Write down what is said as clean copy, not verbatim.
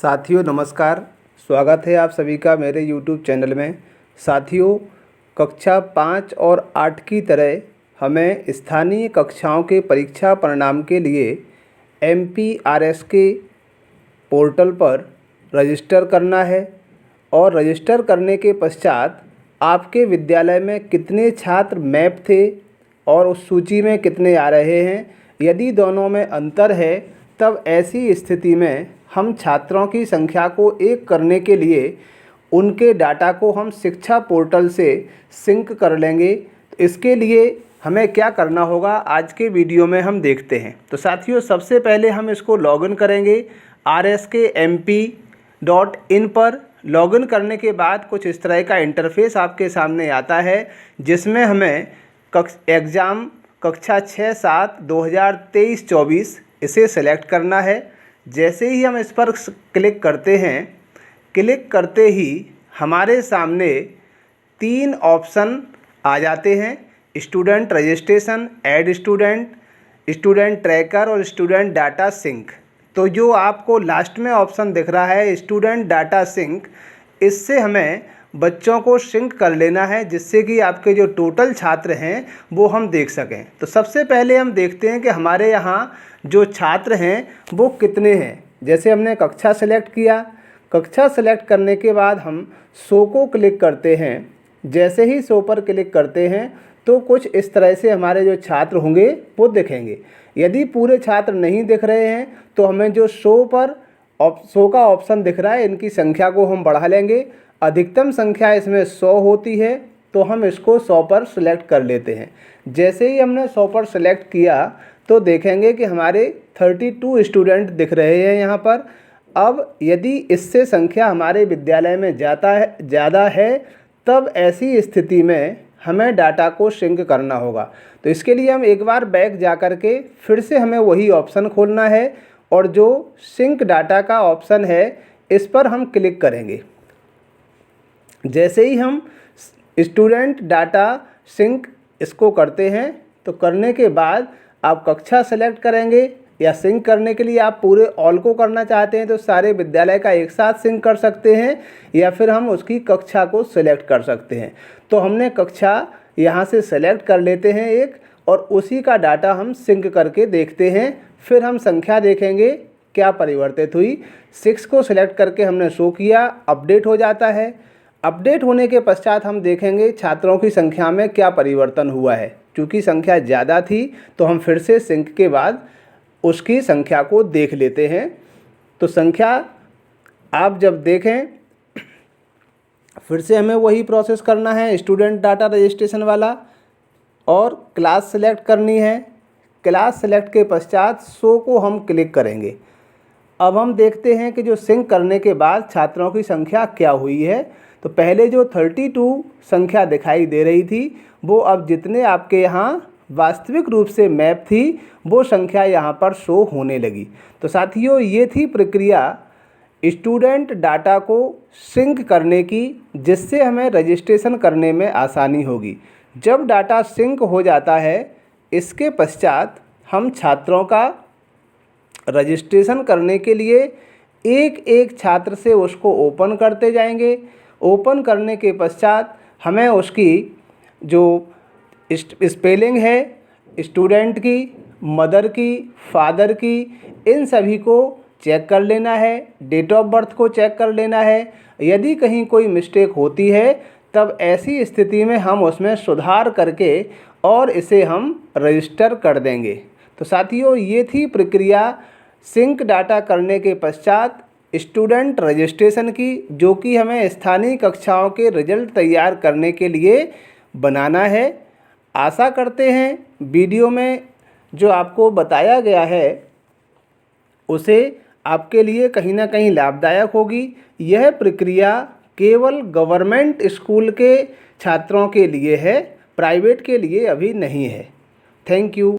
साथियों नमस्कार। स्वागत है आप सभी का मेरे यूट्यूब चैनल में। साथियों, कक्षा 5 और 8 की तरह हमें स्थानीय कक्षाओं के परीक्षा परिणाम के लिए MPRS के पोर्टल पर रजिस्टर करना है और रजिस्टर करने के पश्चात आपके विद्यालय में कितने छात्र मैप थे और उस सूची में कितने आ रहे हैं, यदि दोनों में अंतर है तब ऐसी स्थिति में हम छात्रों की संख्या को एक करने के लिए उनके डाटा को हम शिक्षा पोर्टल से सिंक कर लेंगे। तो इसके लिए हमें क्या करना होगा आज के वीडियो में हम देखते हैं। तो साथियों, सबसे पहले हम इसको लॉगिन करेंगे rskmp.in पर। लॉगिन करने के बाद कुछ इस तरह का इंटरफेस आपके सामने आता है, जिसमें हमें एग्ज़ाम कक्षा 6-7 2023-24 इसे सेलेक्ट करना है। जैसे ही हम इस पर क्लिक करते हैं, क्लिक करते ही हमारे सामने 3 ऑप्शन आ जाते हैं: student registration, add student, student tracker और स्टूडेंट डाटा सिंक। तो जो आपको लास्ट में ऑप्शन दिख रहा है स्टूडेंट डाटा सिंक, इससे हमें बच्चों को सिंक कर लेना है, जिससे कि आपके जो टोटल छात्र हैं वो हम देख सकें। तो सबसे पहले हम देखते हैं कि हमारे यहाँ जो छात्र हैं वो कितने हैं। जैसे हमने कक्षा सेलेक्ट किया, कक्षा सेलेक्ट करने के बाद हम शो को क्लिक करते हैं। जैसे ही शो पर क्लिक करते हैं तो कुछ इस तरह से हमारे जो छात्र होंगे वो दिखेंगे। यदि पूरे छात्र नहीं दिख रहे हैं तो हमें जो शो का ऑप्शन दिख रहा है, इनकी संख्या को हम बढ़ा लेंगे। अधिकतम संख्या इसमें 100 होती है, तो हम इसको 100 पर सिलेक्ट कर लेते हैं। जैसे ही हमने 100 पर सिलेक्ट किया तो देखेंगे कि हमारे 32 स्टूडेंट दिख रहे हैं यहाँ पर। अब यदि इससे संख्या हमारे विद्यालय में ज़्यादा है तब ऐसी स्थिति में हमें डाटा को सिंक करना होगा। तो इसके लिए हम एक बार बैक जा कर के फिर से हमें वही ऑप्शन खोलना है और जो सिंक डाटा का ऑप्शन है इस पर हम क्लिक करेंगे। जैसे ही हम स्टूडेंट डाटा सिंक इसको करते हैं तो करने के बाद आप कक्षा सेलेक्ट करेंगे, या सिंक करने के लिए आप पूरे ऑल को करना चाहते हैं तो सारे विद्यालय का एक साथ सिंक कर सकते हैं, या फिर हम उसकी कक्षा को सिलेक्ट कर सकते हैं। तो हमने कक्षा यहाँ से सेलेक्ट कर लेते हैं एक, और उसी का डाटा हम सिंक करके देखते हैं। फिर हम संख्या देखेंगे क्या परिवर्तित हुई। 6 को सिलेक्ट करके हमने शो किया, अपडेट हो जाता है। अपडेट होने के पश्चात हम देखेंगे छात्रों की संख्या में क्या परिवर्तन हुआ है। चूँकि संख्या ज़्यादा थी तो हम फिर से सिंक के बाद उसकी संख्या को देख लेते हैं। तो संख्या आप जब देखें, फिर से हमें वही प्रोसेस करना है, स्टूडेंट डाटा रजिस्ट्रेशन वाला, और क्लास सेलेक्ट करनी है। क्लास सेलेक्ट के पश्चात शो को हम क्लिक करेंगे। अब हम देखते हैं कि जो सिंक करने के बाद छात्रों की संख्या क्या हुई है। तो पहले जो 32 संख्या दिखाई दे रही थी वो अब जितने आपके यहाँ वास्तविक रूप से मैप थी वो संख्या यहाँ पर शो होने लगी। तो साथियों, ये थी प्रक्रिया स्टूडेंट डाटा को सिंक करने की, जिससे हमें रजिस्ट्रेशन करने में आसानी होगी। जब डाटा सिंक हो जाता है इसके पश्चात हम छात्रों का रजिस्ट्रेशन करने के लिए एक एक छात्र से उसको ओपन करते जाएंगे। ओपन करने के पश्चात हमें उसकी जो स्पेलिंग है स्टूडेंट की, मदर की, फादर की, इन सभी को चेक कर लेना है। डेट ऑफ बर्थ को चेक कर लेना है। यदि कहीं कोई मिस्टेक होती है तब ऐसी स्थिति में हम उसमें सुधार करके और इसे हम रजिस्टर कर देंगे। तो साथियों, ये थी प्रक्रिया सिंक डाटा करने के पश्चात स्टूडेंट रजिस्ट्रेशन की, जो कि हमें स्थानीय कक्षाओं के रिजल्ट तैयार करने के लिए बनाना है। आशा करते हैं वीडियो में जो आपको बताया गया है उसे आपके लिए कहीं ना कहीं लाभदायक होगी। यह प्रक्रिया केवल गवर्नमेंट स्कूल के छात्रों के लिए है, प्राइवेट के लिए अभी नहीं है। Thank you.